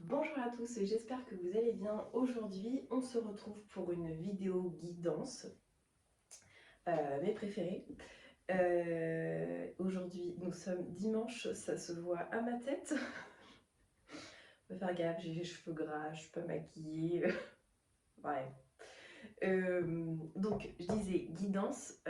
Bonjour à tous, j'espère que vous allez bien. Aujourd'hui, on se retrouve pour une vidéo guidance, mes préférées. Aujourd'hui, nous sommes dimanche, ça se voit à ma tête. Faut faire gaffe, j'ai les cheveux gras, je suis pas maquillée. Bref. Donc, je disais guidance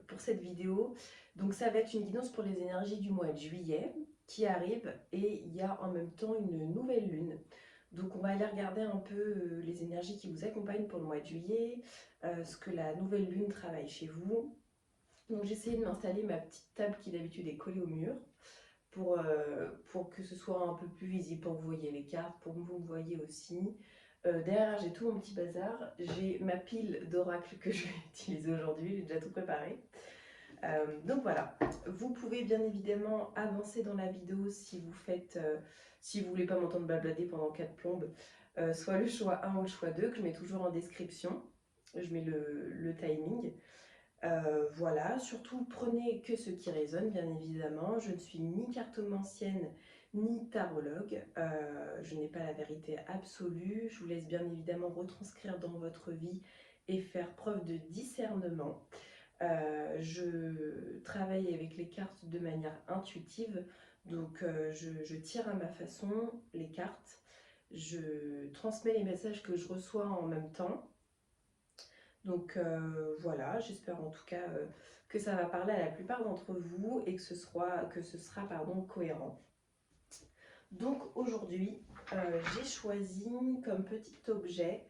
pour cette vidéo. Donc, ça va être une guidance pour les énergies du mois de juillet qui arrive et il y a en même temps une nouvelle lune. Donc, on va aller regarder un peu les énergies qui vous accompagnent pour le mois de juillet, ce que la nouvelle lune travaille chez vous. Donc, j'ai essayé de m'installer ma petite table qui d'habitude est collée au mur pour que ce soit un peu plus visible, pour que vous voyez les cartes, pour que vous me voyez aussi. Derrière, j'ai tout mon petit bazar. J'ai ma pile d'oracle que je vais utiliser aujourd'hui, j'ai déjà tout préparé. Donc voilà, vous pouvez bien évidemment avancer dans la vidéo si vous faites, si vous voulez pas m'entendre blablader pendant 4 plombes, soit le choix 1 ou le choix 2 que je mets toujours en description. Je mets le timing. Voilà, surtout prenez que ce qui résonne, bien évidemment. Je ne suis ni cartomancienne ni tarologue. Je n'ai pas la vérité absolue. Je vous laisse bien évidemment retranscrire dans votre vie et faire preuve de discernement. Je travaille avec les cartes de manière intuitive, donc je tire à ma façon les cartes. Je transmets les messages que je reçois en même temps. Donc voilà, j'espère en tout cas que ça va parler à la plupart d'entre vous et que ce sera pardon, cohérent. Donc aujourd'hui, j'ai choisi comme petit objet,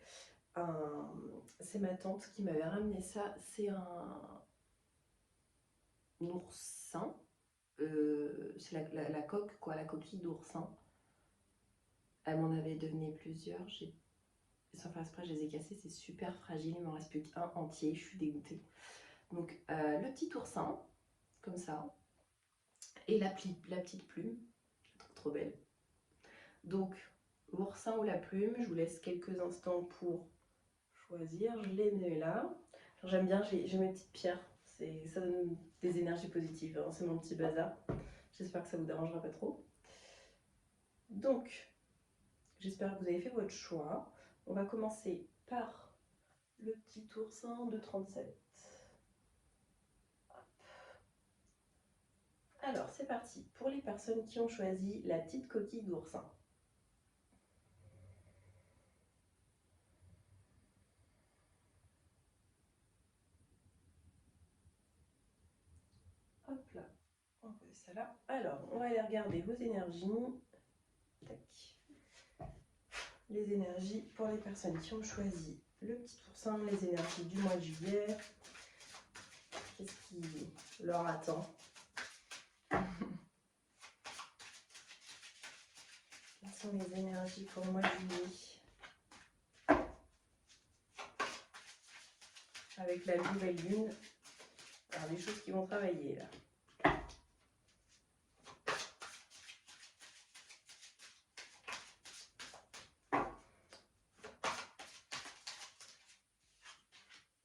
c'est ma tante qui m'avait ramené ça, c'est un oursin, c'est la coque, quoi, la coquille d'oursin. Elle m'en avait donné plusieurs, sans faire exprès, je les ai cassés, c'est super fragile, il m'en reste plus qu'un entier, je suis dégoûtée. Donc le petit oursin, comme ça, et la petite plume, je la trouve trop belle. Donc l'oursin ou la plume, je vous laisse quelques instants pour choisir, je les mets là. J'aime bien, j'ai mes petites pierres, ça donne des énergies positives, hein, c'est mon petit bazar. J'espère que ça vous dérangera pas trop. Donc, j'espère que vous avez fait votre choix. On va commencer par le petit oursin de 37. Alors, c'est parti pour les personnes qui ont choisi la petite coquille d'oursin. Hop là, on pose ça là. Alors, on va aller regarder vos énergies. Tac. Les énergies pour les personnes qui ont choisi le petit oursin, les énergies du mois de juillet. Qu'est-ce qui leur attend? Quelles sont les énergies pour le mois de juillet? Avec la nouvelle lune, alors des choses qui vont travailler là.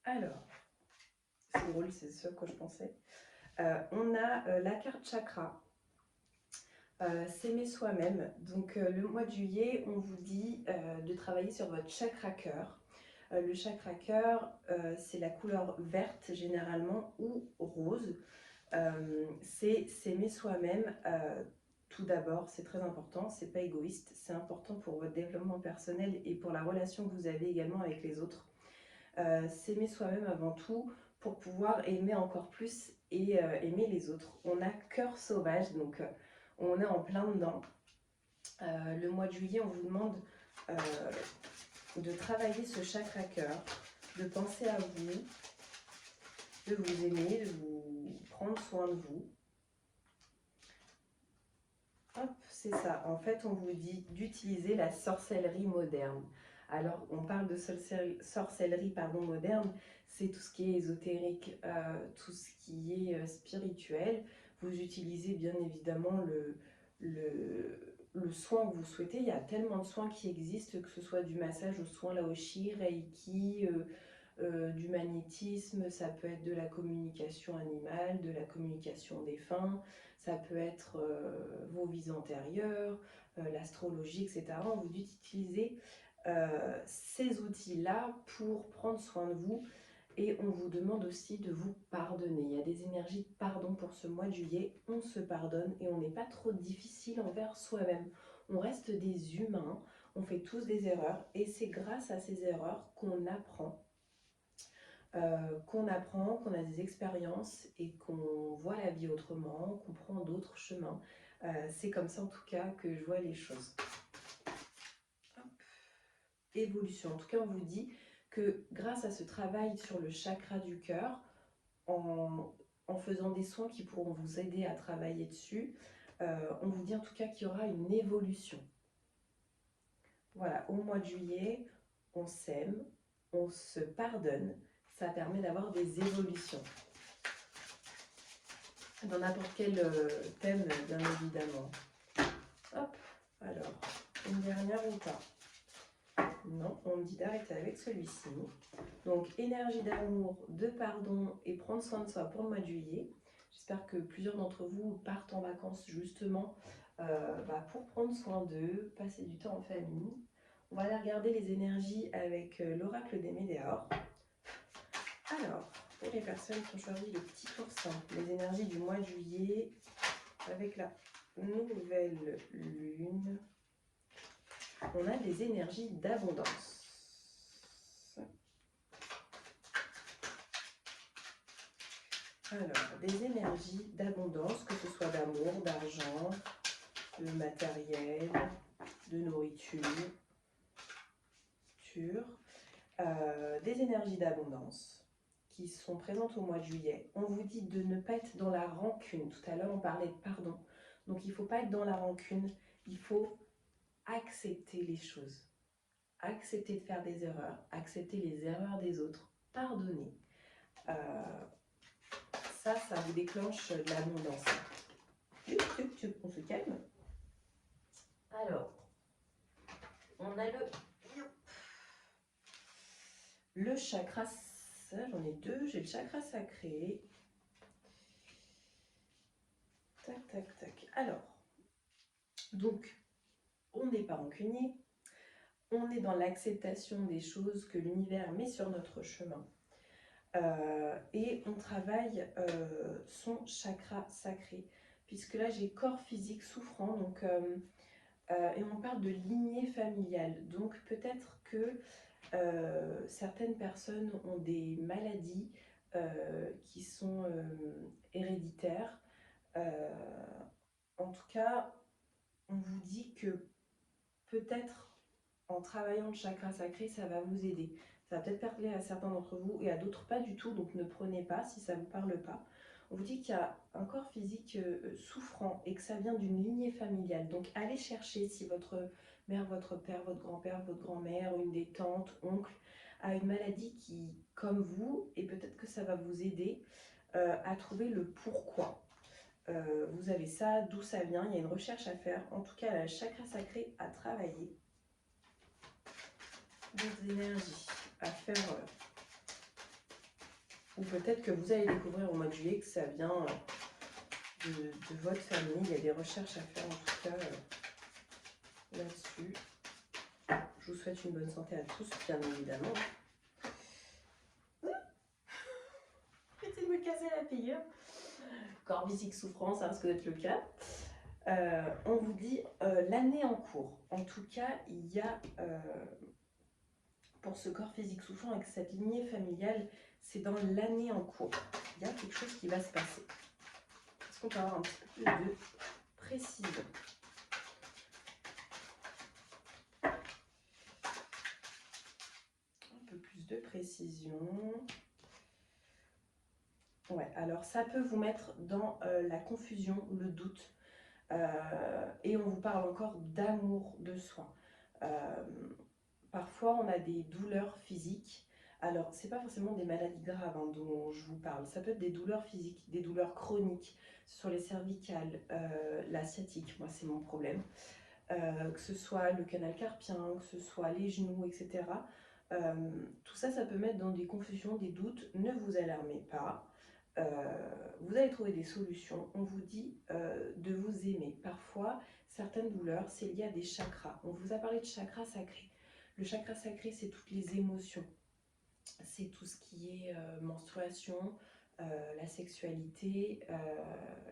Alors, c'est drôle, c'est ce à quoi je pensais. On a la carte chakra. S'aimer soi-même. Donc le mois de juillet, on vous dit de travailler sur votre chakra cœur. Le chakra cœur, c'est la couleur verte généralement ou rose. C'est s'aimer soi-même. Tout d'abord, c'est très important, c'est pas égoïste, c'est important pour votre développement personnel et pour la relation que vous avez également avec les autres. S'aimer soi-même avant tout pour pouvoir aimer encore plus et aimer les autres. On a cœur sauvage, donc on est en plein dedans. Le mois de juillet, on vous demande de travailler ce chakra cœur, de penser à vous, de vous aimer, de vous prendre soin de vous. Hop, c'est ça. En fait, on vous dit d'utiliser la sorcellerie moderne. Alors, on parle de sorcellerie moderne, c'est tout ce qui est ésotérique, tout ce qui est spirituel. Vous utilisez bien évidemment le soin que vous souhaitez. Il y a tellement de soins qui existent, que ce soit du massage au soin laoshi, reiki, du magnétisme, ça peut être de la communication animale, de la communication défunt, ça peut être vos vies antérieures, l'astrologie, etc. On vous dit d'utiliser ces outils-là pour prendre soin de vous et on vous demande aussi de vous pardonner. Il y a des énergies de pardon pour ce mois de juillet, on se pardonne et on n'est pas trop difficile envers soi-même. On reste des humains, on fait tous des erreurs et c'est grâce à ces erreurs qu'on apprend. Qu'on a des expériences et qu'on voit la vie autrement, qu'on prend d'autres chemins. C'est comme ça en tout cas que je vois les choses. Hop. Évolution. En tout cas, on vous dit que grâce à ce travail sur le chakra du cœur, en faisant des soins qui pourront vous aider à travailler dessus, on vous dit en tout cas qu'il y aura une évolution. Voilà, au mois de juillet, on s'aime, on se pardonne, ça permet d'avoir des évolutions. Dans n'importe quel thème, bien évidemment. Hop, alors, une dernière ou pas? Non, on me dit d'arrêter avec celui-ci. Donc, énergie d'amour, de pardon et prendre soin de soi pour le mois de juillet. J'espère que plusieurs d'entre vous partent en vacances justement pour prendre soin d'eux, passer du temps en famille. On va aller regarder les énergies avec l'oracle des Médéors. Alors, pour les personnes qui ont choisi le petit oursin, les énergies du mois de juillet avec la nouvelle lune, on a des énergies d'abondance. Alors, des énergies d'abondance, que ce soit d'amour, d'argent, de matériel, de nourriture, des énergies d'abondance qui sont présentes au mois de juillet. On vous dit de ne pas être dans la rancune. Tout à l'heure, on parlait de pardon. Donc, il ne faut pas être dans la rancune. Il faut accepter les choses. Accepter de faire des erreurs. Accepter les erreurs des autres. Pardonner. Ça vous déclenche de l'abondance. On se calme. Alors, on a le chakra, ça j'en ai deux, j'ai le chakra sacré. Tac, tac, tac. Alors, donc, on n'est pas rancunier, on est dans l'acceptation des choses que l'univers met sur notre chemin. Et on travaille son chakra sacré, puisque là j'ai corps physique souffrant, donc, et on parle de lignée familiale. Donc peut-être que certaines personnes ont des maladies qui sont héréditaires. En tout cas, on vous dit que peut-être en travaillant le chakra sacré, ça va vous aider. Ça va peut-être parler à certains d'entre vous et à d'autres pas du tout, donc ne prenez pas si ça ne vous parle pas. On vous dit qu'il y a un corps physique souffrant et que ça vient d'une lignée familiale. Donc allez chercher si votre mère, votre père, votre grand-père, votre grand-mère, une des tantes, oncles, a une maladie qui, comme vous, et peut-être que ça va vous aider à trouver le pourquoi. Vous avez ça, d'où ça vient, il y a une recherche à faire. En tout cas, le chakra sacré à travailler. Des énergies à faire. Ou peut-être que vous allez découvrir au mois de juillet que ça vient de votre famille. Il y a des recherches à faire en tout cas là-dessus. Je vous souhaite une bonne santé à tous, bien évidemment. Arrêtez de me casser la figure. Corps physique souffrance, ça risque d'être le cas. On vous dit l'année en cours. En tout cas, il y a pour ce corps physique souffrant avec cette lignée familiale, c'est dans l'année en cours. Il y a quelque chose qui va se passer. Est-ce qu'on peut avoir un petit peu plus de précision? Un peu plus de précision. Ouais, alors ça peut vous mettre dans la confusion, le doute. Et on vous parle encore d'amour de soi. Parfois, on a des douleurs physiques. Alors, ce n'est pas forcément des maladies graves dont je vous parle. Ça peut être des douleurs physiques, des douleurs chroniques sur les cervicales, la sciatique, moi c'est mon problème. Que ce soit le canal carpien, que ce soit les genoux, etc. Tout ça, ça peut mettre dans des confusions, des doutes. Ne vous alarmez pas. Vous allez trouver des solutions. On vous dit de vous aimer. Parfois, certaines douleurs, c'est lié à des chakras. On vous a parlé de chakra sacré. Le chakra sacré, c'est toutes les émotions. C'est tout ce qui est menstruation, la sexualité,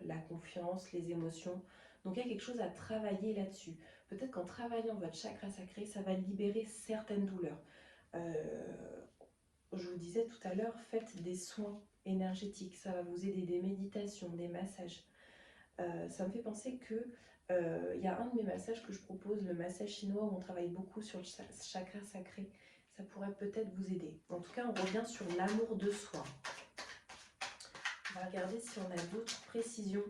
la confiance, les émotions. Donc il y a quelque chose à travailler là-dessus. Peut-être qu'en travaillant votre chakra sacré, ça va libérer certaines douleurs. Je vous disais tout à l'heure, faites des soins énergétiques. Ça va vous aider, des méditations, des massages. Ça me fait penser que il y a un de mes massages que je propose, le massage chinois, où on travaille beaucoup sur le chakra sacré. Ça pourrait peut-être vous aider. En tout cas, on revient sur l'amour de soi. On va regarder si on a d'autres précisions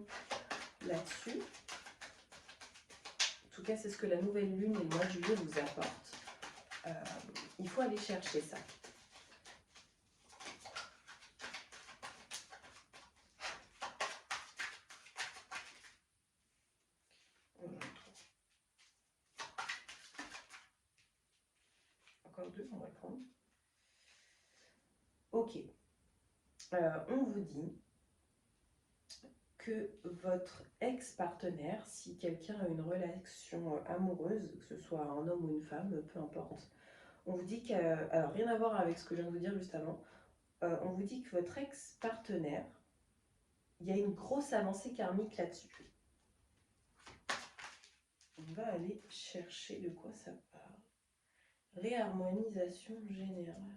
là-dessus. En tout cas, c'est ce que la nouvelle lune et le mois de juillet vous apportent. Il faut aller chercher ça. Encore deux, on va prendre. Ok. On vous dit que votre ex-partenaire, si quelqu'un a une relation amoureuse, que ce soit un homme ou une femme, peu importe, on vous dit que, alors rien à voir avec ce que je viens de vous dire juste avant, on vous dit que votre ex-partenaire, il y a une grosse avancée karmique là-dessus. On va aller chercher de quoi ça parle. Réharmonisation générale.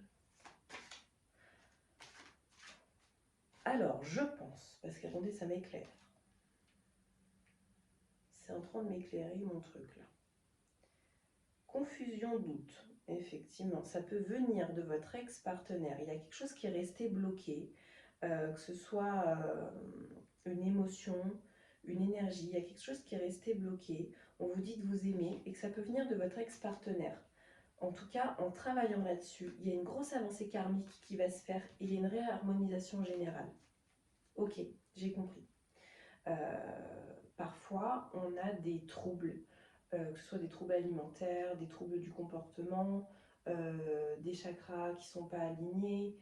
Alors, je pense, parce qu'attendez, ça m'éclaire. C'est en train de m'éclairer mon truc là. Confusion, doute. Effectivement, ça peut venir de votre ex-partenaire. Il y a quelque chose qui est resté bloqué, que ce soit une émotion, une énergie. Il y a quelque chose qui est resté bloqué. On vous dit de vous aimer et que ça peut venir de votre ex-partenaire. En tout cas, en travaillant là-dessus, il y a une grosse avancée karmique qui va se faire et il y a une réharmonisation générale. Ok, j'ai compris. Parfois, on a des troubles, que ce soit des troubles alimentaires, des troubles du comportement, des chakras qui ne sont pas alignés,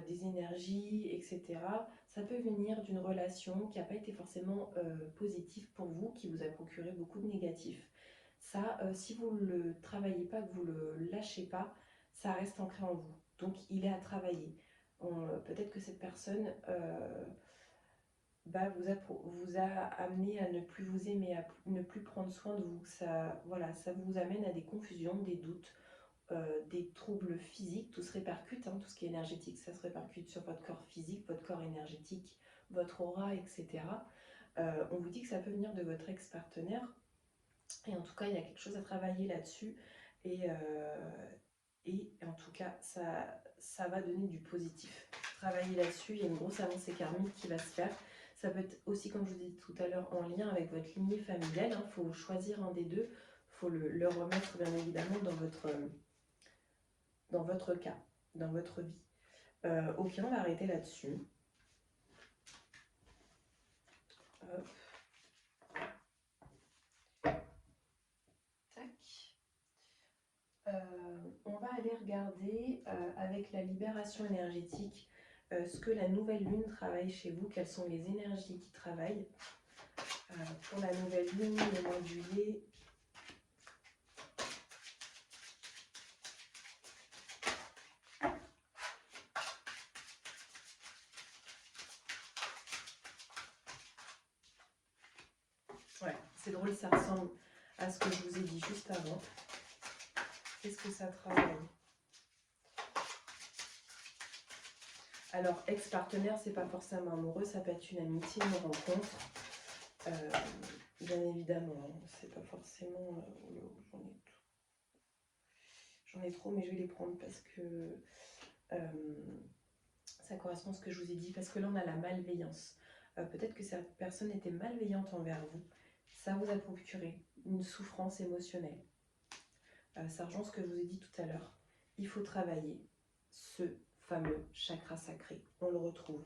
des énergies, etc. Ça peut venir d'une relation qui n'a pas été forcément positive pour vous, qui vous a procuré beaucoup de négatifs. Ça, si vous ne le travaillez pas, que vous ne le lâchez pas, ça reste ancré en vous. Donc, il est à travailler. Peut-être que cette personne vous a amené à ne plus vous aimer, à ne plus prendre soin de vous. Ça, voilà, ça vous amène à des confusions, des doutes, des troubles physiques. Tout se répercute, hein, tout ce qui est énergétique, ça se répercute sur votre corps physique, votre corps énergétique, votre aura, etc. On vous dit que ça peut venir de votre ex-partenaire. Et en tout cas, il y a quelque chose à travailler là-dessus. Et en tout cas, ça va donner du positif. Travailler là-dessus, il y a une grosse avancée karmique qui va se faire. Ça peut être aussi, comme je vous ai dit tout à l'heure, en lien avec votre lignée familiale. Il faut choisir un des deux. Il faut le remettre, bien évidemment, dans votre cas, dans votre vie. Ok, on va arrêter là-dessus. On va aller regarder avec la libération énergétique ce que la nouvelle lune travaille chez vous, quelles sont les énergies qui travaillent. Pour la nouvelle lune, le mois de juillet, ouais, c'est drôle, ça ressemble à ce que je vous ai dit juste avant. Qu'est-ce que ça travaille? Alors, ex-partenaire, c'est pas forcément amoureux, ça peut être une amitié, une rencontre. Bien évidemment, hein, c'est pas forcément... j'en ai trop, mais je vais les prendre parce que ça correspond à ce que je vous ai dit. Parce que là, on a la malveillance. Peut-être que cette personne était malveillante envers vous. Ça vous a procuré une souffrance émotionnelle. Ça rejoint ce que je vous ai dit tout à l'heure. Il faut travailler ce fameux chakra sacré. On le retrouve.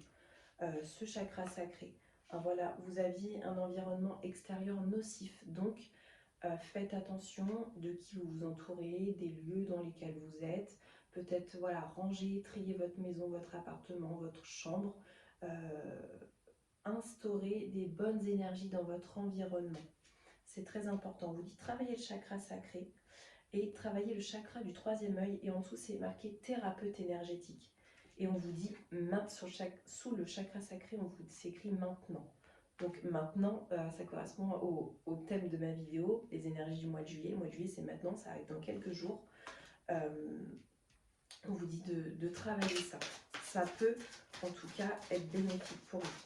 Ce chakra sacré. Voilà, vous aviez un environnement extérieur nocif. Donc, faites attention de qui vous vous entourez, des lieux dans lesquels vous êtes. Peut-être, voilà, ranger, trier votre maison, votre appartement, votre chambre. instaurer des bonnes énergies dans votre environnement. C'est très important. On vous dit travailler le chakra sacré et travailler le chakra du troisième œil. Et en dessous, c'est marqué thérapeute énergétique. Et on vous dit, sous le chakra sacré, on vous s'écrit maintenant. Donc maintenant, ça correspond au thème de ma vidéo, les énergies du mois de juillet. Le mois de juillet, c'est maintenant, ça arrive dans quelques jours. On vous dit de travailler ça. Ça peut, en tout cas, être bénéfique pour vous.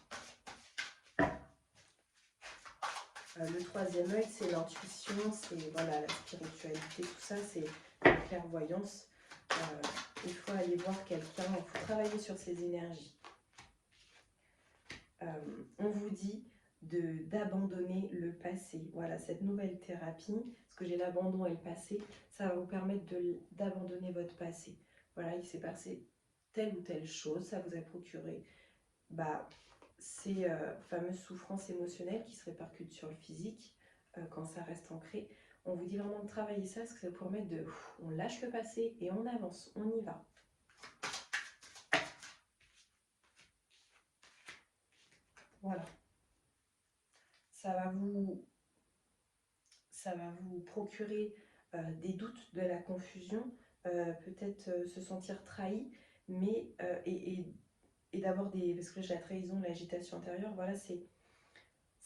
Le troisième œil, c'est l'intuition, c'est voilà, la spiritualité, tout ça, c'est la clairvoyance. Il faut aller voir quelqu'un, il faut travailler sur ses énergies. On vous dit d'abandonner le passé. Voilà, cette nouvelle thérapie, parce que j'ai l'abandon et le passé, ça va vous permettre d'abandonner votre passé. Voilà, il s'est passé telle ou telle chose, ça vous a procuré ces fameuses souffrances émotionnelles qui se répercutent sur le physique quand ça reste ancré. On vous dit vraiment de travailler ça, parce que ça vous permet de... On lâche le passé et on avance, on y va. Voilà. Ça va vous procurer des doutes, de la confusion, peut-être se sentir trahi, mais et d'avoir des... Parce que j'ai la trahison, l'agitation intérieure, voilà, ça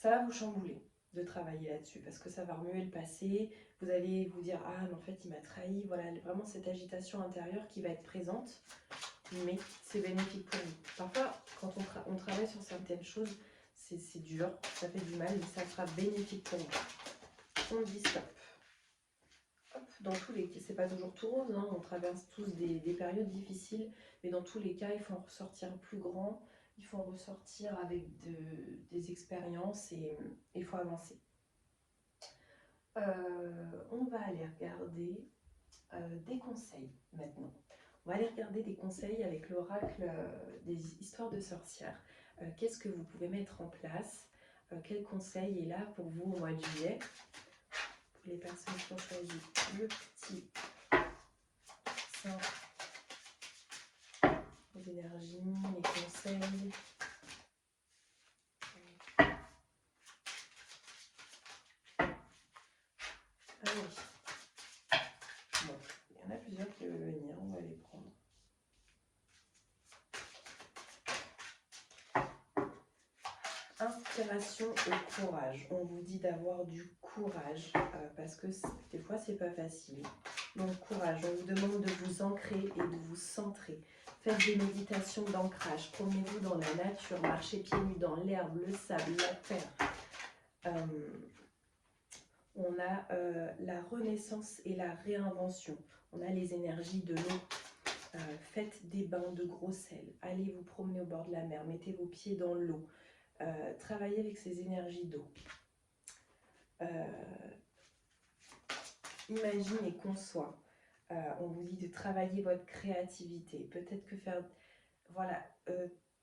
va vous chambouler de travailler là-dessus, parce que ça va remuer le passé, vous allez vous dire, ah mais en fait il m'a trahi, voilà, vraiment cette agitation intérieure qui va être présente, mais c'est bénéfique pour vous. Parfois, quand on travaille sur certaines choses, c'est dur, ça fait du mal, mais ça sera bénéfique pour vous. On dit stop. Hop, dans tous les cas, c'est pas toujours tout rose, hein, on traverse tous des périodes difficiles, mais dans tous les cas, il faut en ressortir plus grand, il faut en ressortir avec des expériences et il faut avancer. On va aller regarder des conseils maintenant. On va aller regarder des conseils avec l'oracle des histoires de sorcières. Qu'est-ce que vous pouvez mettre en place? Quel conseil est là pour vous au mois de juillet? Pour les personnes qui ont choisi le petit saint, les énergies, les conseils. Ah oui. Bon, il y en a plusieurs qui veulent venir, on va les prendre. Inspiration et courage. On vous dit d'avoir du courage parce que des fois c'est pas facile. Donc courage, on vous demande de vous ancrer et de vous centrer. Faites des méditations d'ancrage, promenez-vous dans la nature, marchez pieds nus dans l'herbe, le sable, la terre. On a la renaissance et la réinvention. On a les énergies de l'eau. Faites des bains de gros sel. Allez vous promener au bord de la mer. Mettez vos pieds dans l'eau. Travaillez avec ces énergies d'eau. Imagine et conçoit. On vous dit de travailler votre créativité. Peut-être que faire... Voilà,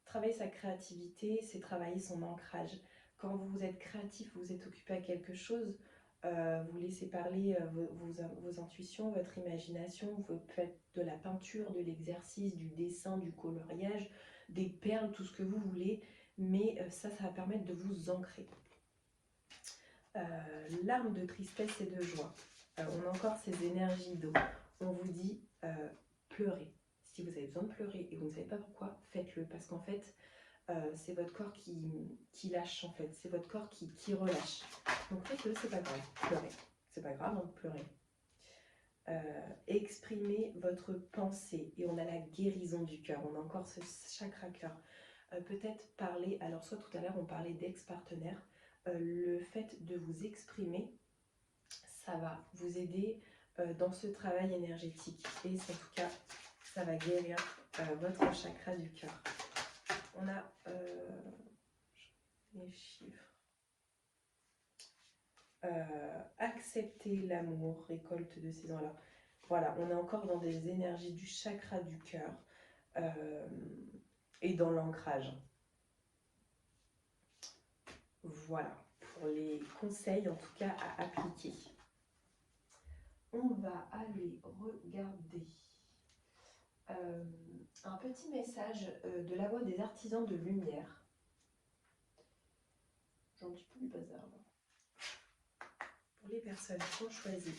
travailler sa créativité, c'est travailler son ancrage. Quand vous êtes créatif, vous êtes occupé à quelque chose, vous laissez parler vos intuitions, votre imagination, vous faites de la peinture, de l'exercice, du dessin, du coloriage, des perles, tout ce que vous voulez, mais ça va permettre de vous ancrer. Larmes de tristesse et de joie. On a encore ces énergies d'eau. On vous dit pleurez. Si vous avez besoin de pleurer et vous ne savez pas pourquoi, faites-le. Parce qu'en fait, c'est votre corps qui lâche, en fait. C'est votre corps qui relâche. Donc faites-le, c'est pas grave. Pleurez. C'est pas grave, donc pleurez. Exprimez votre pensée. Et on a la guérison du cœur. On a encore ce chakra cœur. Peut-être parler, alors soit tout à l'heure on parlait d'ex-partenaire. Le fait de vous exprimer, ça va vous aider dans ce travail énergétique. Et en tout cas, ça va guérir votre chakra du cœur. On a les chiffres. Accepter l'amour, récolte de saison. Alors voilà, on est encore dans des énergies du chakra du cœur et dans l'ancrage. Voilà, pour les conseils en tout cas à appliquer. On va aller regarder un petit message de la voix des artisans de lumière. J'ai un petit peu du bazar là. Pour les personnes qui ont choisi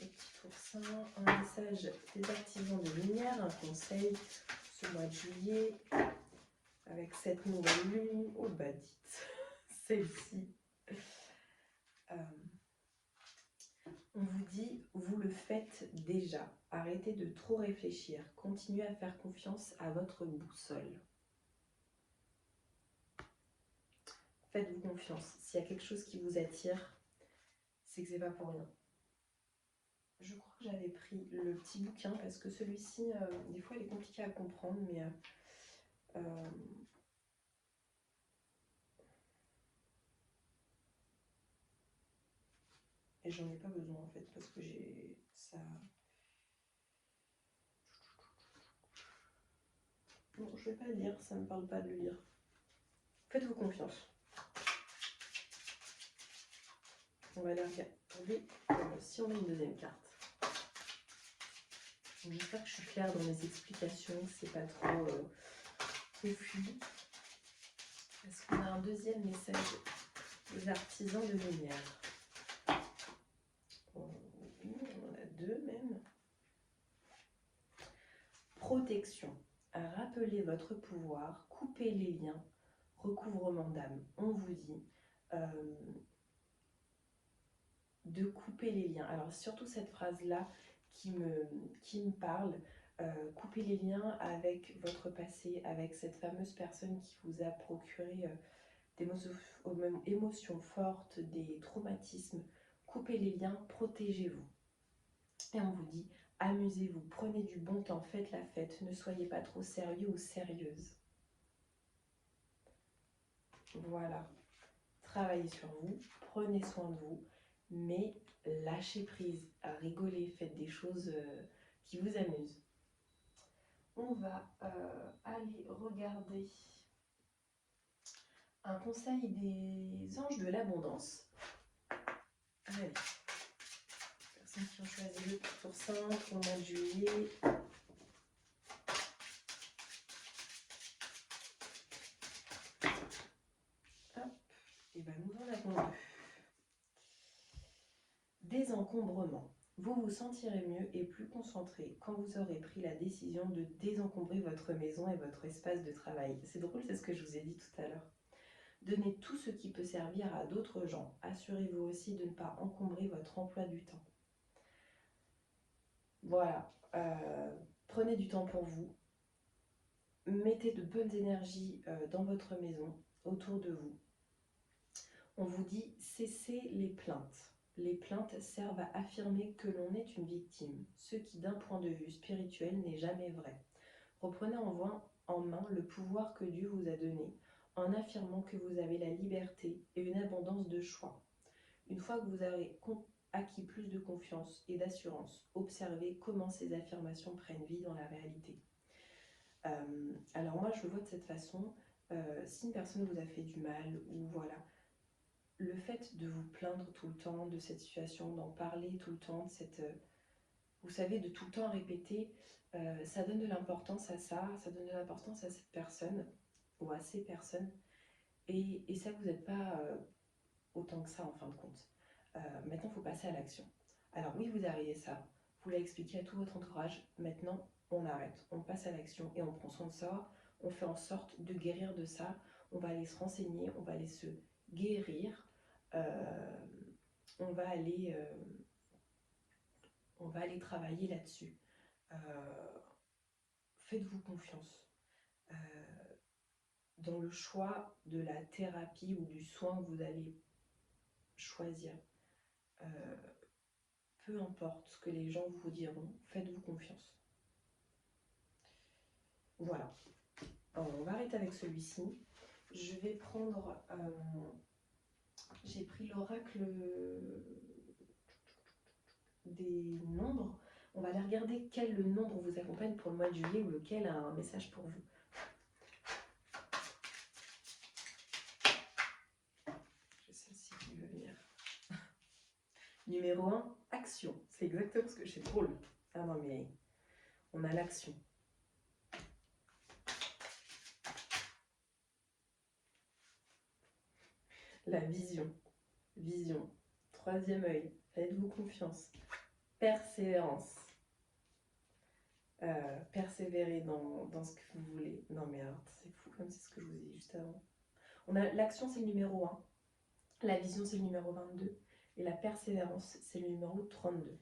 le petit oursin, un message des artisans de lumière, un conseil ce mois de juillet avec cette nouvelle lune. Oh bah dites, celle-ci. On vous dit, vous le faites déjà. Arrêtez de trop réfléchir. Continuez à faire confiance à votre boussole. Faites-vous confiance. S'il y a quelque chose qui vous attire, c'est que c'est pas pour rien. Je crois que j'avais pris le petit bouquin parce que celui-ci, des fois, il est compliqué à comprendre, mais et j'en ai pas besoin en fait parce que j'ai ça. Non, je vais pas le lire, ça me parle pas de le lire. Faites-vous confiance. On va aller regarder si on a une deuxième carte. J'espère que je suis claire dans mes explications, que c'est pas trop confus. Est-ce qu'on a un deuxième message des artisans de lumière? On en a deux même. Protection. Rappelez votre pouvoir, coupez les liens, recouvrement d'âme. On vous dit de couper les liens. Alors surtout cette phrase-là qui me parle. Couper les liens avec votre passé, avec cette fameuse personne qui vous a procuré des émotions fortes, des traumatismes. Coupez les liens, protégez-vous. Et on vous dit, amusez-vous, prenez du bon temps, faites la fête, ne soyez pas trop sérieux ou sérieuse. Voilà. Travaillez sur vous, prenez soin de vous, mais lâchez prise, rigolez, faites des choses qui vous amusent. On va aller regarder un conseil des anges de l'abondance. Allez, personnes qui ont choisi le oursin pour le mois de juillet. Hop, et bien nous en avons deux. Désencombrement. Vous vous sentirez mieux et plus concentré quand vous aurez pris la décision de désencombrer votre maison et votre espace de travail. C'est drôle, c'est ce que je vous ai dit tout à l'heure. Donnez tout ce qui peut servir à d'autres gens. Assurez-vous aussi de ne pas encombrer votre emploi du temps. Voilà, prenez du temps pour vous. Mettez de bonnes énergies dans votre maison, autour de vous. On vous dit, cessez les plaintes. Les plaintes servent à affirmer que l'on est une victime, ce qui d'un point de vue spirituel n'est jamais vrai. Reprenez en main le pouvoir que Dieu vous a donné, en affirmant que vous avez la liberté et une abondance de choix. Une fois que vous avez acquis plus de confiance et d'assurance, observez comment ces affirmations prennent vie dans la réalité. Alors moi je le vois de cette façon, si une personne vous a fait du mal ou voilà, le fait de vous plaindre tout le temps de cette situation, d'en parler tout le temps, de cette, vous savez, de tout le temps répéter, ça donne de l'importance à ça donne de l'importance à cette personne ou à ces personnes, et ça vous aide pas autant que ça en fin de compte. Maintenant, il faut passer à l'action. Alors oui, vous arrivez ça, vous l'avez expliqué à tout votre entourage, maintenant on arrête, on passe à l'action et on prend soin de ça, on fait en sorte de guérir de ça, on va aller se renseigner, on va aller se guérir, on va aller travailler là-dessus. Faites-vous confiance dans le choix de la thérapie ou du soin que vous allez choisir. Peu importe ce que les gens vous diront, faites-vous confiance. Voilà. Alors, on va arrêter avec celui-ci. Je vais prendre... j'ai pris l'oracle des nombres. On va aller regarder quel nombre vous accompagne pour le mois de juillet ou lequel a un message pour vous. J'ai celle-ci qui veut venir. Numéro 1, action. C'est exactement ce que j'ai. Drôle. Ah non mais... On a l'action. La vision. Vision. Troisième œil. Faites-vous confiance. Persévérance. Persévérer dans ce que vous voulez. Non mais alors, c'est fou comme c'est ce que je vous ai dit juste avant. On a l'action, c'est le numéro 1. La vision, c'est le numéro 22. Et la persévérance, c'est le numéro 32.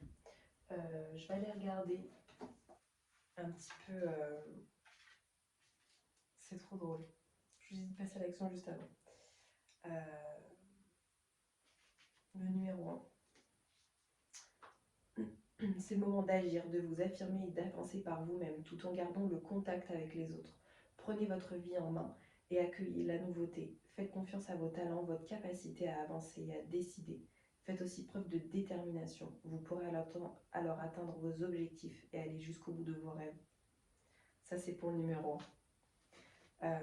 Je vais aller regarder un petit peu... C'est trop drôle. Je vous ai dit de passer à l'action juste avant. Le numéro 1. C'est le moment d'agir, de vous affirmer et d'avancer par vous-même tout en gardant le contact avec les autres. Prenez votre vie en main et accueillez la nouveauté. Faites confiance à vos talents, votre capacité à avancer et à décider. Faites aussi preuve de détermination. Vous pourrez alors atteindre vos objectifs et aller jusqu'au bout de vos rêves. Ça, c'est pour le numéro 1.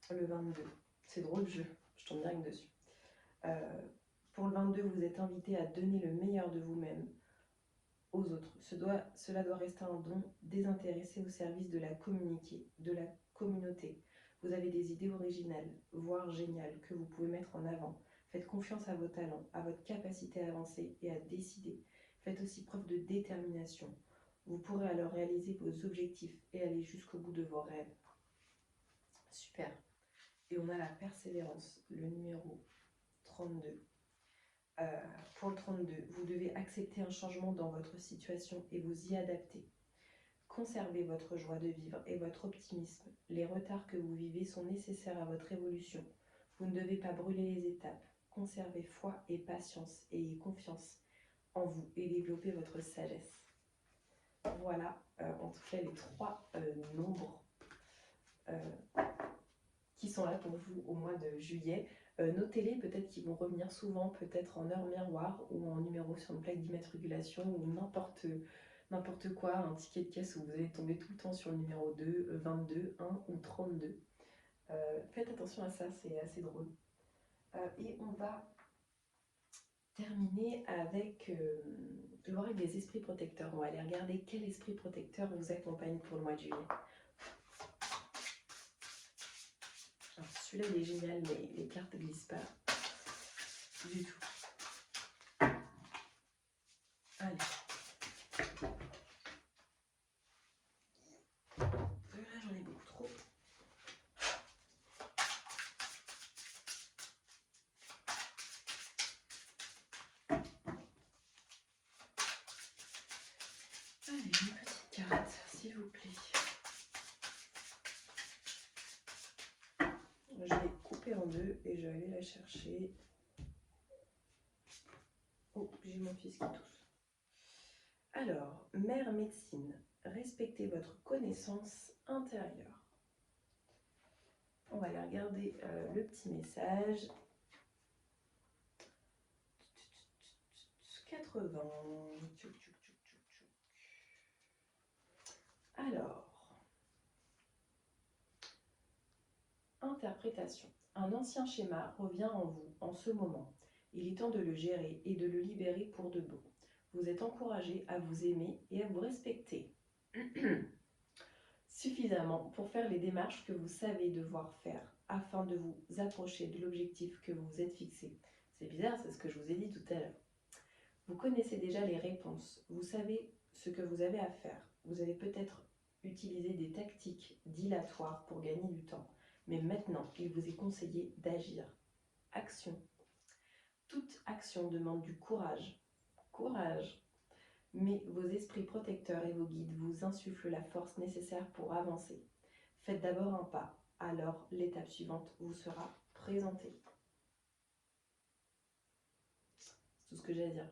Le 22. C'est drôle, je tombe direct dessus. Pour le 22, vous êtes invité à donner le meilleur de vous-même aux autres. Cela doit rester un don désintéressé au service de la communauté. Vous avez des idées originales, voire géniales, que vous pouvez mettre en avant. Faites confiance à vos talents, à votre capacité à avancer et à décider. Faites aussi preuve de détermination. Vous pourrez alors réaliser vos objectifs et aller jusqu'au bout de vos rêves. Super. Et on a la persévérance, le numéro 32. Pour le 32, vous devez accepter un changement dans votre situation et vous y adapter. Conservez votre joie de vivre et votre optimisme. Les retards que vous vivez sont nécessaires à votre évolution. Vous ne devez pas brûler les étapes. Conservez foi et patience et ayez confiance en vous et développez votre sagesse. Voilà, en tout cas, les 3 nombres qui sont là pour vous au mois de juillet. Notez-les, peut-être qu'ils vont revenir souvent, peut-être en heure miroir ou en numéro sur une plaque d'immatriculation ou n'importe quoi, un ticket de caisse où vous allez tomber tout le temps sur le numéro 2, 22, 1 ou 32. Faites attention à ça, c'est assez drôle. Et on va terminer avec l'oracle des esprits protecteurs. On va aller regarder quel esprit protecteur vous accompagne pour le mois de juillet. Celui-là, il est génial, mais les cartes ne glissent pas du tout. Allez. Là, j'en ai beaucoup trop. Allez, une petite carte, s'il vous plaît. Je vais couper en deux et je vais aller la chercher. Oh, j'ai mon fils qui tousse. Alors, mère médecine, respectez votre connaissance intérieure. On va aller regarder le petit message. 80. Alors, interprétation. Un ancien schéma revient en vous en ce moment. Il est temps de le gérer et de le libérer pour de bon. Vous êtes encouragé à vous aimer et à vous respecter suffisamment pour faire les démarches que vous savez devoir faire afin de vous approcher de l'objectif que vous vous êtes fixé. C'est bizarre, c'est ce que je vous ai dit tout à l'heure. Vous connaissez déjà les réponses, vous savez ce que vous avez à faire. Vous avez peut-être utilisé des tactiques dilatoires pour gagner du temps, mais maintenant il vous est conseillé d'agir. Action. Toute action demande du courage. Courage. Mais vos esprits protecteurs et vos guides vous insufflent la force nécessaire pour avancer. Faites d'abord un pas, alors l'étape suivante vous sera présentée. C'est tout ce que j'ai à dire.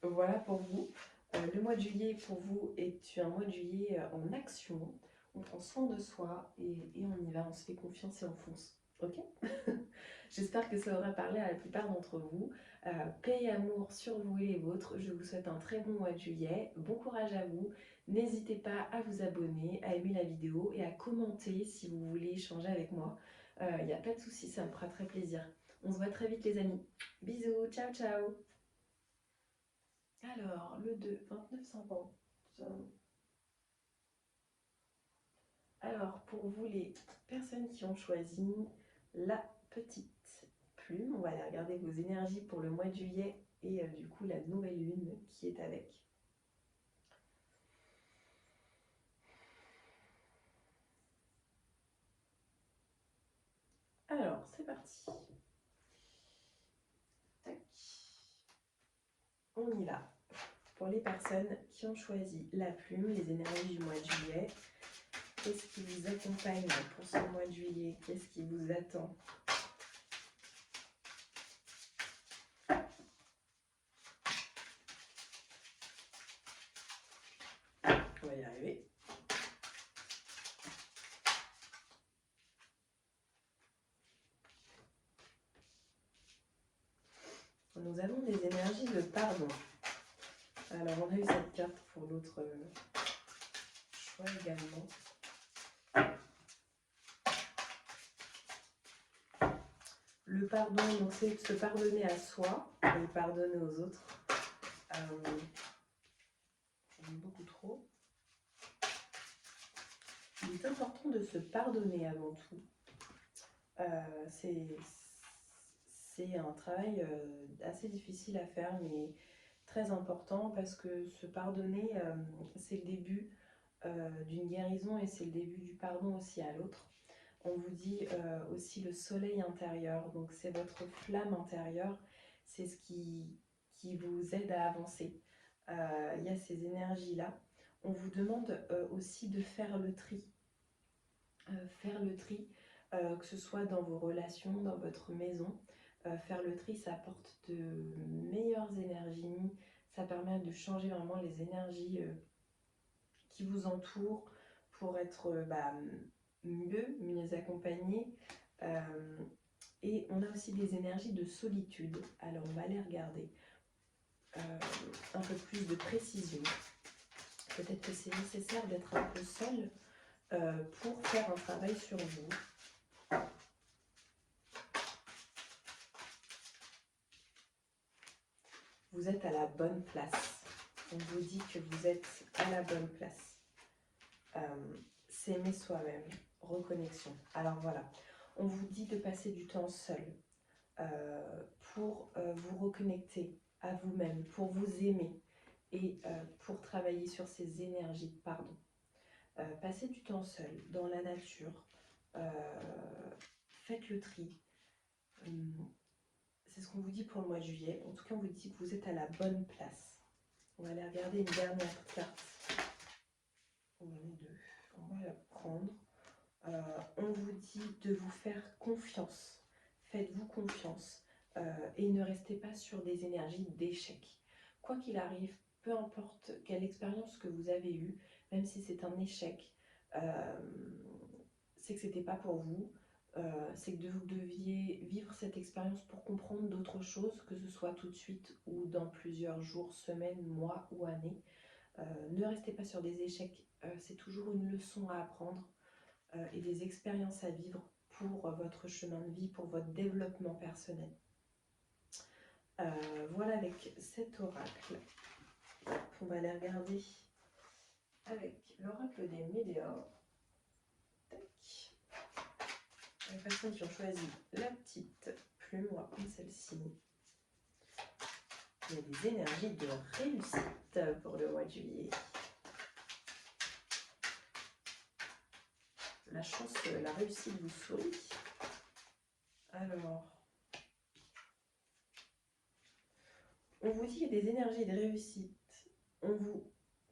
Voilà pour vous. Le mois de juillet pour vous est un mois de juillet en action. On prend soin de soi et on y va, on se fait confiance et on fonce. Ok. J'espère que ça aura parlé à la plupart d'entre vous. Paix et amour sur vous et les vôtres. Je vous souhaite un très bon mois de juillet. Bon courage à vous. N'hésitez pas à vous abonner, à aimer la vidéo et à commenter si vous voulez échanger avec moi. Il n'y a pas de souci, ça me fera très plaisir. On se voit très vite les amis. Bisous, ciao ciao. Alors, le 2, 29,50. Alors, pour vous, les personnes qui ont choisi la petite plume, on va aller regarder vos énergies pour le mois de juillet et du coup la nouvelle lune qui est avec. Alors, c'est parti. Tac. On y va. Pour les personnes qui ont choisi la plume, les énergies du mois de juillet, qu'est-ce qui vous accompagne pour ce mois de juillet? Qu'est-ce qui vous attend? On va y arriver. Nous avons des énergies de pardon. Alors, on a eu cette carte pour l'autre choix également. Le pardon, donc c'est de se pardonner à soi et pardonner aux autres. J'en ai beaucoup trop. Il est important de se pardonner avant tout. C'est un travail assez difficile à faire, mais très important parce que se pardonner, c'est le début d'une guérison et c'est le début du pardon aussi à l'autre. On vous dit aussi le soleil intérieur, donc c'est votre flamme intérieure, c'est ce qui vous aide à avancer. Il y a ces énergies-là. On vous demande aussi de faire le tri. Que ce soit dans vos relations, dans votre maison. Faire le tri, ça apporte de meilleures énergies, ça permet de changer vraiment les énergies qui vous entourent pour être mieux accompagné. Et on a aussi des énergies de solitude. Alors on va les regarder. Un peu plus de précision. Peut-être que c'est nécessaire d'être un peu seul pour faire un travail sur vous. Vous êtes à la bonne place. On vous dit que vous êtes à la bonne place. S'aimer soi-même, reconnexion. Alors voilà, on vous dit de passer du temps seul pour vous reconnecter à vous-même, pour vous aimer et pour travailler sur ces énergies de pardon. Passez du temps seul, dans la nature, faites le tri. C'est ce qu'on vous dit pour le mois de juillet. En tout cas, on vous dit que vous êtes à la bonne place. On va aller regarder une dernière carte. On en a deux. On va la prendre. On vous dit de vous faire confiance. Faites-vous confiance. Et ne restez pas sur des énergies d'échec. Quoi qu'il arrive, peu importe quelle expérience que vous avez eue, même si c'est un échec, c'est que c'était pas pour vous. C'est que vous deviez vivre cette expérience pour comprendre d'autres choses, que ce soit tout de suite ou dans plusieurs jours, semaines, mois ou années. Ne restez pas sur des échecs, c'est toujours une leçon à apprendre et des expériences à vivre pour votre chemin de vie, pour votre développement personnel. Voilà avec cet oracle. On va aller regarder avec l'oracle des météores. Tac. Les personnes qui ont choisi la petite plume, on va prendre celle-ci. Il y a des énergies de réussite pour le mois de juillet. La chance, la réussite vous sourit. Alors, on vous dit qu'il y a des énergies de réussite.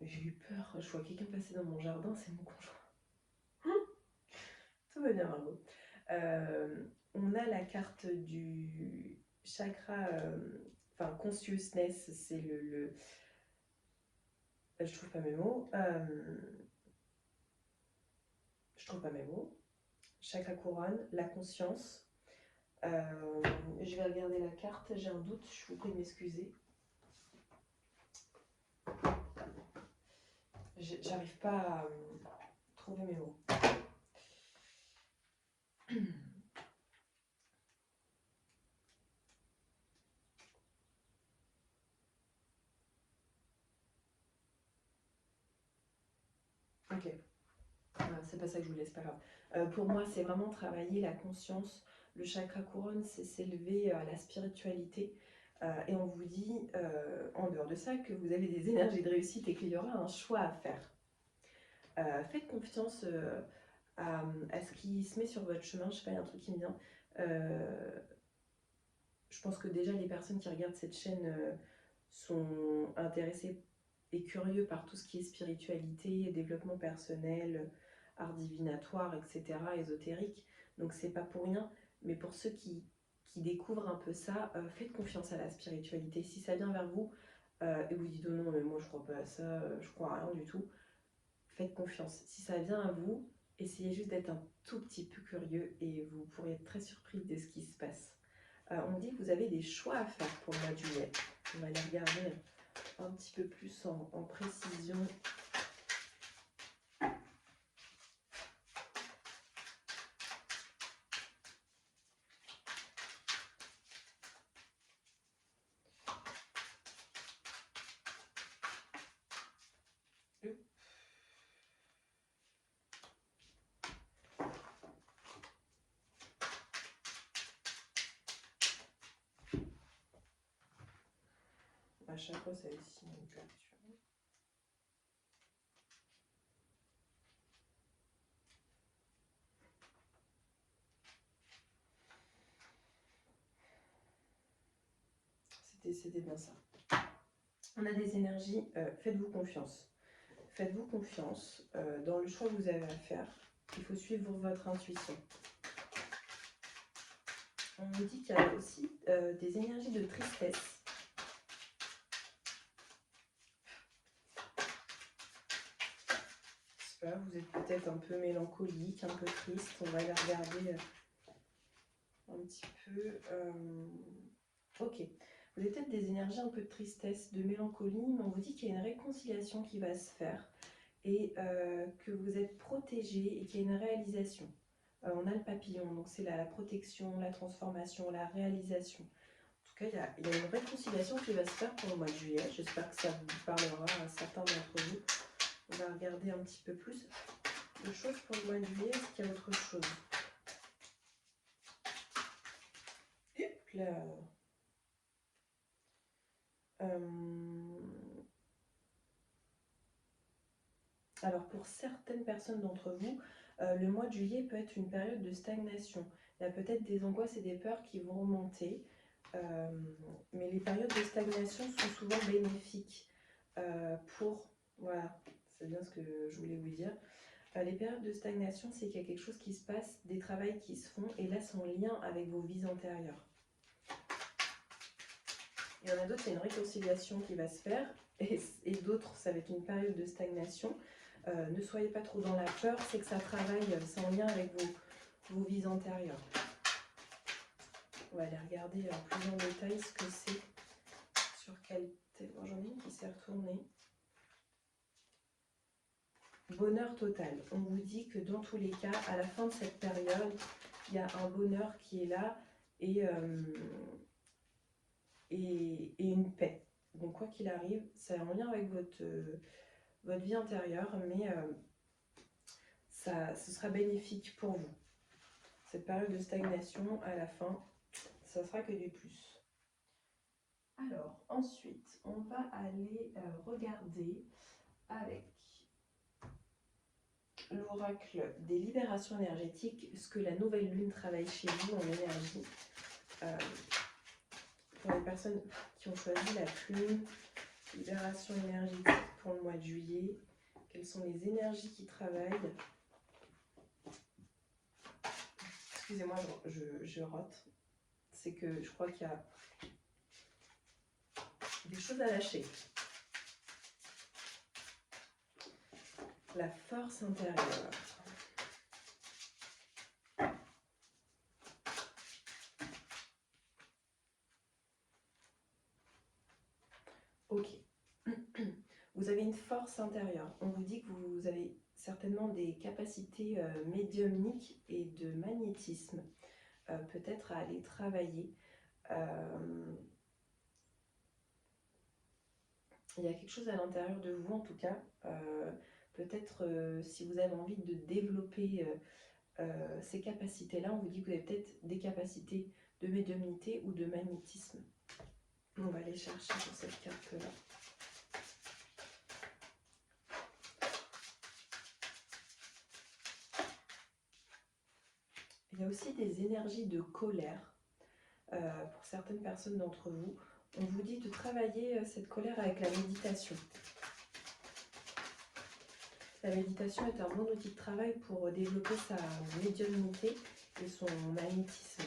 J'ai eu peur, je vois quelqu'un passer dans mon jardin, c'est mon conjoint. Tout va bien, Margot. On a la carte du chakra, consciousness, c'est je trouve pas mes mots. Chakra couronne, la conscience. Je vais regarder la carte, j'ai un doute, je vous prie de m'excuser. J'arrive pas à trouver mes mots. Ok. C'est pas ça que je voulais, c'est pas grave. Pour moi, c'est vraiment travailler la conscience. Le chakra couronne, c'est s'élever à la spiritualité. Et on vous dit, en dehors de ça, que vous avez des énergies de réussite et qu'il y aura un choix à faire. Faites confiance à ce qui se met sur votre chemin. Je sais pas, il y a un truc qui me vient. Je pense que déjà, les personnes qui regardent cette chaîne sont intéressées et curieux par tout ce qui est spiritualité, développement personnel, art divinatoire, etc., ésotérique. Donc c'est pas pour rien, mais pour ceux qui découvrent un peu ça, faites confiance à la spiritualité. Si ça vient vers vous et vous dites oh non, mais moi je crois pas à ça, je crois à rien du tout, faites confiance. Si ça vient à vous, essayez juste d'être un tout petit peu curieux et vous pourrez être très surpris de ce qui se passe. On dit que vous avez des choix à faire pour le mois de juillet. On va les regarder un petit peu plus en précision. À chaque fois, ça aussi une lecture. C'était bien ça. On a des énergies, faites-vous confiance. Faites-vous confiance dans le choix que vous avez à faire. Il faut suivre votre intuition. On nous dit qu'il y a aussi des énergies de tristesse. Je sais pas, vous êtes peut-être un peu mélancolique, un peu triste. On va les regarder un petit peu. Ok. Vous avez peut-être des énergies un peu de tristesse, de mélancolie, mais on vous dit qu'il y a une réconciliation qui va se faire et que vous êtes protégé et qu'il y a une réalisation. On a le papillon, donc c'est la protection, la transformation, la réalisation. En tout cas, il y a une réconciliation qui va se faire pour le mois de juillet. J'espère que ça vous parlera à certains d'entre vous. On va regarder un petit peu plus de choses pour le mois de juillet. Est-ce qu'il y a autre chose? Hop là. Alors pour certaines personnes d'entre vous, le mois de juillet peut être une période de stagnation. Il y a peut-être des angoisses et des peurs qui vont remonter, mais les périodes de stagnation sont souvent bénéfiques pour... Voilà, c'est bien ce que je voulais vous dire. Les périodes de stagnation, c'est qu'il y a quelque chose qui se passe, des travails qui se font, et là c'est en lien avec vos vies antérieures. Il y en a d'autres, c'est une réconciliation qui va se faire, et d'autres, ça va être une période de stagnation. Ne soyez pas trop dans la peur, c'est que ça travaille, c'est en lien avec vos vies antérieures. On va aller regarder plus en détail ce que c'est, sur quel thème. J'en ai une qui s'est retournée. Bonheur total. On vous dit que dans tous les cas, à la fin de cette période, il y a un bonheur qui est là et une paix. Donc quoi qu'il arrive, c'est en lien avec votre vie intérieure, mais ce sera bénéfique pour vous. Cette période de stagnation, à la fin, ça sera que du plus. Alors, ensuite, on va aller regarder avec l'oracle des libérations énergétiques ce que la nouvelle lune travaille chez vous en énergie. Pour les personnes qui ont choisi la plume, libération énergétique pour le mois de juillet, quelles sont les énergies qui travaillent? Excusez-moi, je rote. C'est que je crois qu'il y a des choses à lâcher. La force intérieure. Ok. Vous avez une force intérieure. On vous dit que vous avez certainement des capacités médiumniques et de magnétisme. Peut-être à aller travailler. Il y a quelque chose à l'intérieur de vous, en tout cas, Peut-être si vous avez envie de développer ces capacités-là, on vous dit que vous avez peut-être des capacités de médiumnité ou de magnétisme. On va aller chercher pour cette carte-là. Il y a aussi des énergies de colère pour certaines personnes d'entre vous. On vous dit de travailler cette colère avec la méditation. La méditation est un bon outil de travail pour développer sa médiumnité et son magnétisme.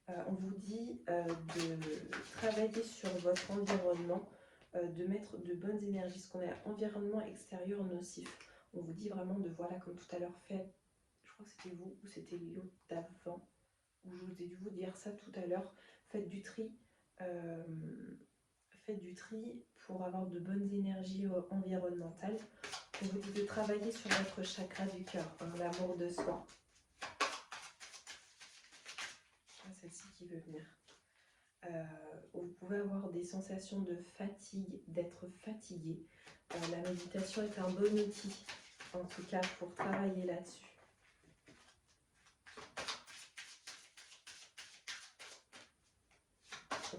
On vous dit de travailler sur votre environnement, de mettre de bonnes énergies, ce qu'on a environnement extérieur nocif. On vous dit vraiment de, voilà, comme tout à l'heure fait, je crois que c'était vous ou c'était l'autre d'avant, où je vous ai dû vous dire ça tout à l'heure, faites du tri pour avoir de bonnes énergies environnementales. On vous dit de travailler sur votre chakra du cœur, l'amour de soi. Celle-ci qui veut venir. Vous pouvez avoir des sensations de fatigue, d'être fatigué. La méditation est un bon outil, en tout cas, pour travailler là-dessus.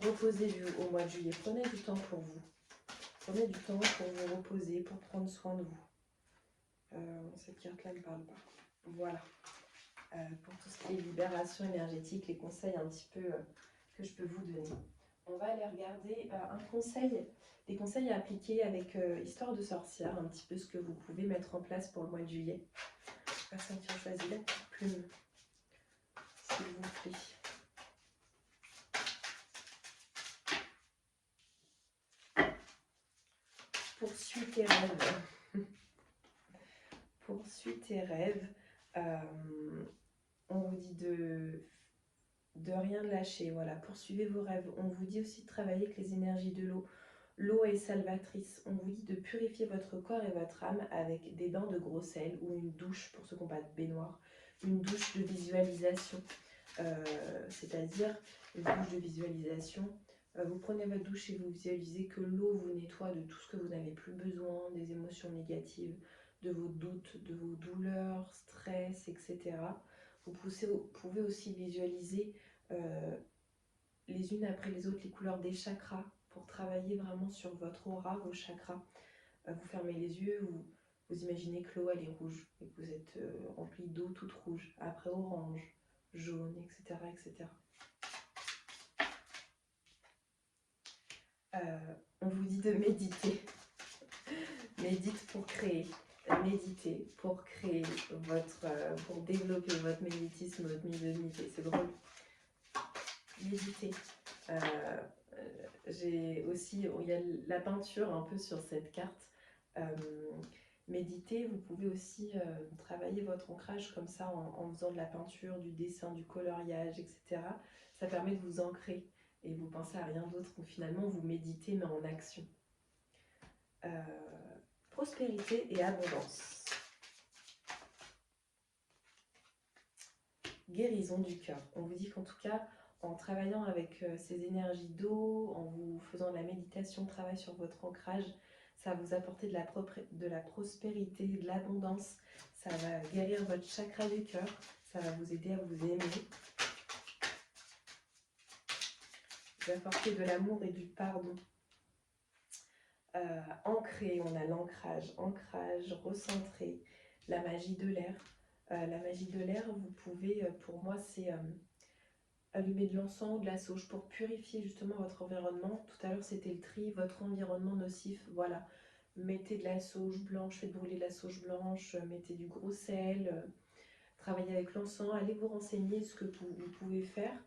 Reposez-vous au mois de juillet. Prenez du temps pour vous. Prenez du temps pour vous reposer, pour prendre soin de vous. Cette carte-là ne parle pas. Voilà. Pour tout ce qui est libération énergétique, les conseils un petit peu que je peux vous donner. On va aller regarder des conseils à appliquer avec Histoire de sorcière, un petit peu ce que vous pouvez mettre en place pour le mois de juillet. Personne qui a choisi la petite plume, s'il vous plaît. Poursuis tes rêves. Poursuis tes rêves. On vous dit de rien lâcher. Voilà, poursuivez vos rêves. On vous dit aussi de travailler avec les énergies de l'eau. L'eau est salvatrice. On vous dit de purifier votre corps et votre âme avec des bains de gros sel ou une douche, pour ceux qui n'ont pas de baignoire, une douche de visualisation. C'est-à-dire une douche de visualisation. Vous prenez votre douche et vous visualisez que l'eau vous nettoie de tout ce que vous n'avez plus besoin, des émotions négatives, de vos doutes, de vos douleurs, stress, etc. Vous pouvez aussi visualiser les unes après les autres les couleurs des chakras pour travailler vraiment sur votre aura, vos chakras. Vous fermez les yeux, vous imaginez que l'eau elle est rouge et que vous êtes rempli d'eau toute rouge, après orange, jaune, etc. etc. On vous dit de méditer. Médite pour créer. Méditez pour créer pour développer votre magnétisme, votre médiumnité. C'est drôle. Méditez. J'ai aussi, il y a la peinture un peu sur cette carte. Méditez, vous pouvez aussi travailler votre ancrage comme ça en faisant de la peinture, du dessin, du coloriage, etc. Ça permet de vous ancrer et vous pensez à rien d'autre. Donc finalement, vous méditez mais en action. Prospérité et abondance. Guérison du cœur. On vous dit qu'en tout cas, en travaillant avec ces énergies d'eau, en vous faisant de la méditation, travail sur votre ancrage, ça va vous apporter de la prospérité, de l'abondance. Ça va guérir votre chakra du cœur. Ça va vous aider à vous aimer. Vous apporter de l'amour et du pardon. Ancré, on a l'ancrage, recentré, la magie de l'air. La magie de l'air, vous pouvez, pour moi, c'est allumer de l'encens ou de la sauge pour purifier justement votre environnement. Tout à l'heure, c'était le tri, votre environnement nocif, voilà. Mettez de la sauge blanche, faites brûler de la sauge blanche, mettez du gros sel, travaillez avec l'encens, allez vous renseigner ce que vous pouvez faire.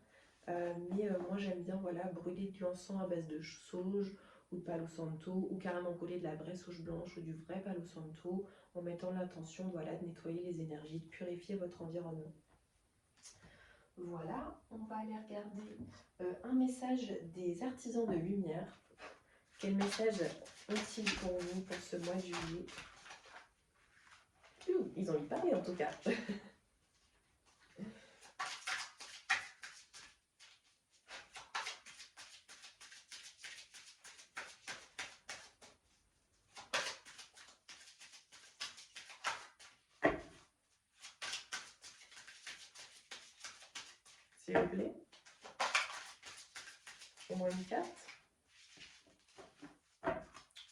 Moi, j'aime bien, voilà, brûler de l'encens à base de sauge, ou de palo santo, ou carrément coller de la vraie sauge blanche ou du vrai palo santo, en mettant l'intention, voilà, de nettoyer les énergies, de purifier votre environnement. Voilà, on va aller regarder un message des artisans de lumière. Quel message ont-ils pour vous pour ce mois de juillet? Ils ont y parlé en tout cas. s'il vous plaît. Au moins une carte. On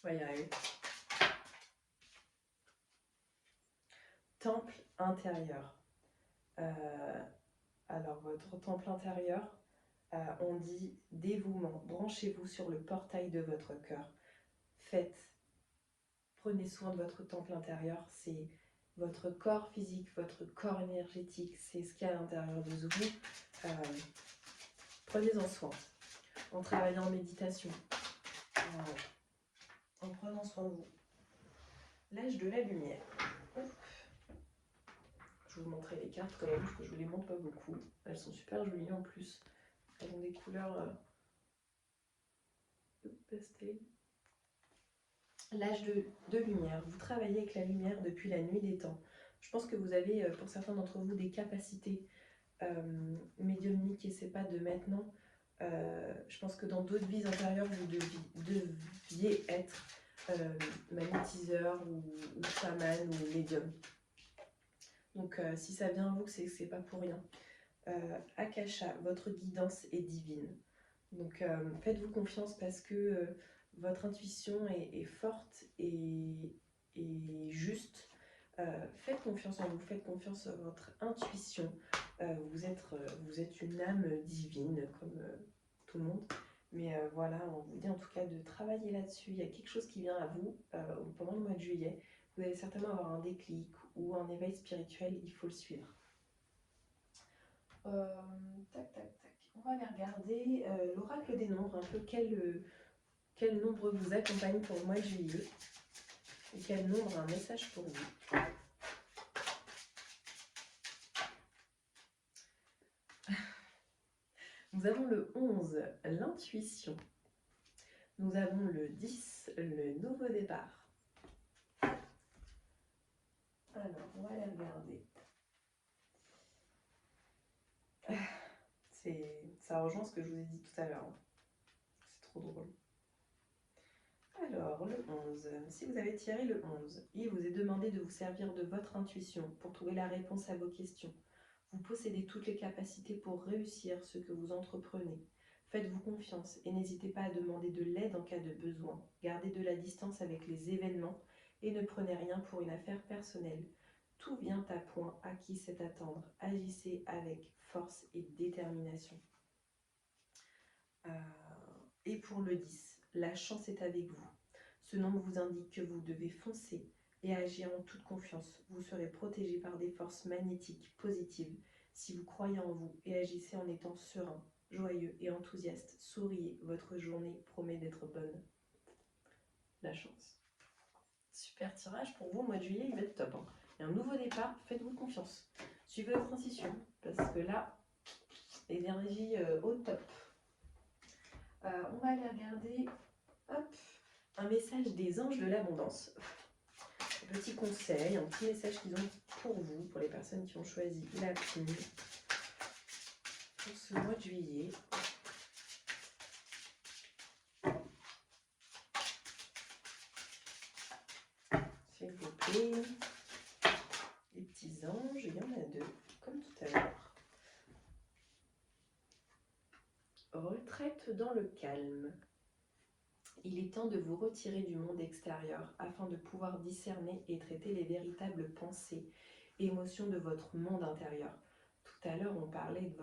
va y arriver. Temple intérieur. Alors, votre temple intérieur, on dit dévouement. Branchez-vous sur le portail de votre cœur. Prenez soin de votre temple intérieur. C'est votre corps physique, votre corps énergétique. C'est ce qu'il y a à l'intérieur de vous. Prenez-en soin. En travaillant en méditation. En prenant soin de vous. L'âge de la lumière. Hop. Je vais vous montrer les cartes quand même, parce que je ne vous les montre pas beaucoup. Elles sont super jolies en plus. Elles ont des couleurs pastel. L'âge de lumière. Vous travaillez avec la lumière depuis la nuit des temps. Je pense que vous avez, pour certains d'entre vous, des capacités médiumniques et c'est pas de maintenant. Je pense que dans d'autres vies antérieures, vous deviez être magnétiseur ou chaman ou médium. Donc si ça vient à vous, c'est que c'est pas pour rien. Akasha, votre guidance est divine. Donc faites-vous confiance parce que votre intuition est forte et juste. Faites confiance en vous, faites confiance à votre intuition. Vous êtes une âme divine comme tout le monde. Mais voilà, on vous dit en tout cas de travailler là-dessus. Il y a quelque chose qui vient à vous pendant le mois de juillet. Vous allez certainement avoir un déclic ou un éveil spirituel, il faut le suivre. Tac, tac, tac. On va aller regarder l'oracle des nombres, un peu quel nombre vous accompagne pour le mois de juillet et quel nombre a un message pour vous. Nous avons le 11, l'intuition. Nous avons le 10, le nouveau départ. Alors, on va aller regarder. Ça rejoint ce que je vous ai dit tout à l'heure. C'est trop drôle. Alors, le 11. Si vous avez tiré le 11, il vous est demandé de vous servir de votre intuition pour trouver la réponse à vos questions. Vous possédez toutes les capacités pour réussir ce que vous entreprenez. Faites-vous confiance et n'hésitez pas à demander de l'aide en cas de besoin. Gardez de la distance avec les événements et ne prenez rien pour une affaire personnelle. Tout vient à point, à qui c'est attendre. Agissez avec force et détermination. Et pour le 10, la chance est avec vous. Ce nombre vous indique que vous devez foncer et agir en toute confiance. Vous serez protégé par des forces magnétiques positives si vous croyez en vous et agissez en étant serein, joyeux et enthousiaste. Souriez, votre journée promet d'être bonne. La chance. Super tirage pour vous, mois de juillet, il va être top. Hein. Et un nouveau départ, faites-vous confiance. Suivez votre intuition, parce que là, énergie au top. On va aller regarder un message des anges de l'abondance. Un petit conseil, un petit message qu'ils ont pour vous, pour les personnes qui ont choisi la plume pour ce mois de juillet. S'il vous plaît. Les petits anges, il y en a deux, comme tout à l'heure. Retraite dans le calme. Il est temps de vous retirer du monde extérieur afin de pouvoir discerner et traiter les véritables pensées et émotions de votre monde intérieur. Tout à l'heure, on parlait de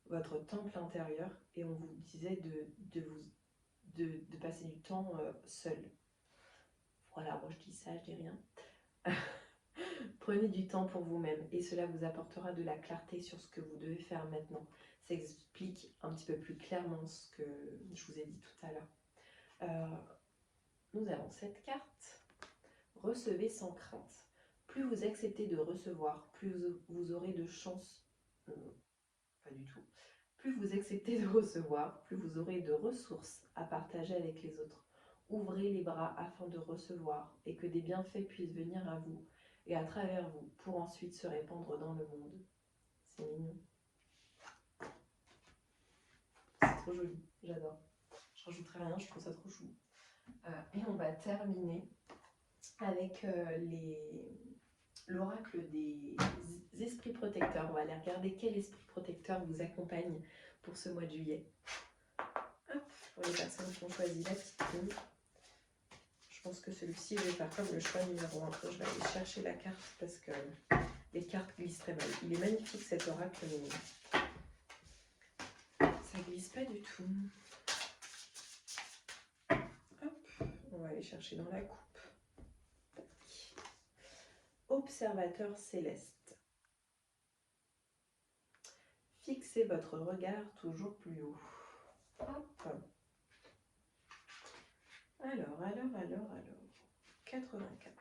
votre temple intérieur et on vous disait de passer du temps seul. Voilà, moi je dis ça, je dis rien. Prenez du temps pour vous-même et cela vous apportera de la clarté sur ce que vous devez faire maintenant. Ça explique un petit peu plus clairement ce que je vous ai dit tout à l'heure. Nous avons cette carte. Recevez sans crainte. Plus vous acceptez de recevoir, plus vous aurez de chance. Pas du tout. Plus vous acceptez de recevoir, plus vous aurez de ressources à partager avec les autres. Ouvrez les bras afin de recevoir et que des bienfaits puissent venir à vous et à travers vous pour ensuite se répandre dans le monde. C'est mignon. C'est trop joli, j'adore. Je rajouterai rien, je trouve ça trop chou. Et on va terminer avec l'oracle des esprits protecteurs. On va aller regarder quel esprit protecteur vous accompagne pour ce mois de juillet. Hop, pour les personnes qui ont choisi la petite ligne. Je pense que celui-ci, je vais faire comme le choix numéro 1. Je vais aller chercher la carte parce que les cartes glissent très mal. Il est magnifique cet oracle, mais ça glisse pas du tout. Hop, on va aller chercher dans la coupe. Observateur céleste. Fixez votre regard toujours plus haut. Hop. Alors. 84.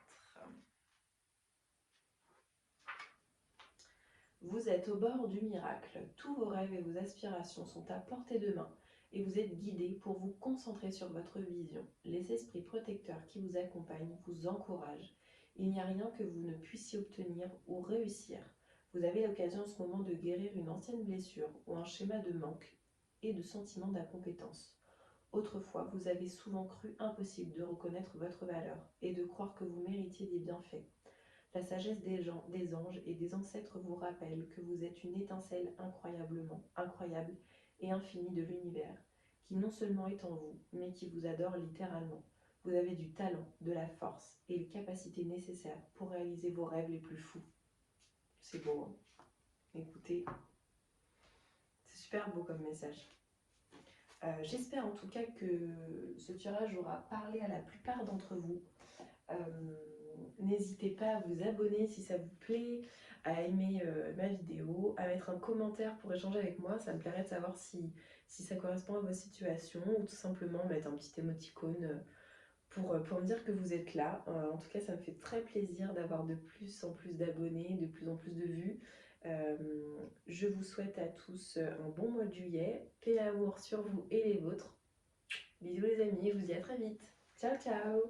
Vous êtes au bord du miracle. Tous vos rêves et vos aspirations sont à portée de main et vous êtes guidé pour vous concentrer sur votre vision. Les esprits protecteurs qui vous accompagnent vous encouragent. Il n'y a rien que vous ne puissiez obtenir ou réussir. Vous avez l'occasion en ce moment de guérir une ancienne blessure ou un schéma de manque et de sentiment d'incompétence. Autrefois, vous avez souvent cru impossible de reconnaître votre valeur et de croire que vous méritiez des bienfaits. La sagesse des anges et des ancêtres vous rappelle que vous êtes une étincelle incroyable et infinie de l'univers, qui non seulement est en vous, mais qui vous adore littéralement. Vous avez du talent, de la force et les capacités nécessaires pour réaliser vos rêves les plus fous. C'est beau, hein? Écoutez, c'est super beau comme message. J'espère en tout cas que ce tirage aura parlé à la plupart d'entre vous. N'hésitez pas à vous abonner si ça vous plaît, à aimer ma vidéo, à mettre un commentaire pour échanger avec moi. Ça me plairait de savoir si ça correspond à vos situations, ou tout simplement mettre un petit émoticône pour me dire que vous êtes là. En tout cas, ça me fait très plaisir d'avoir de plus en plus d'abonnés, de plus en plus de vues. Je vous souhaite à tous un bon mois de juillet. Paix et amour sur vous et les vôtres. Bisous les amis, je vous dis à très vite. Ciao ciao.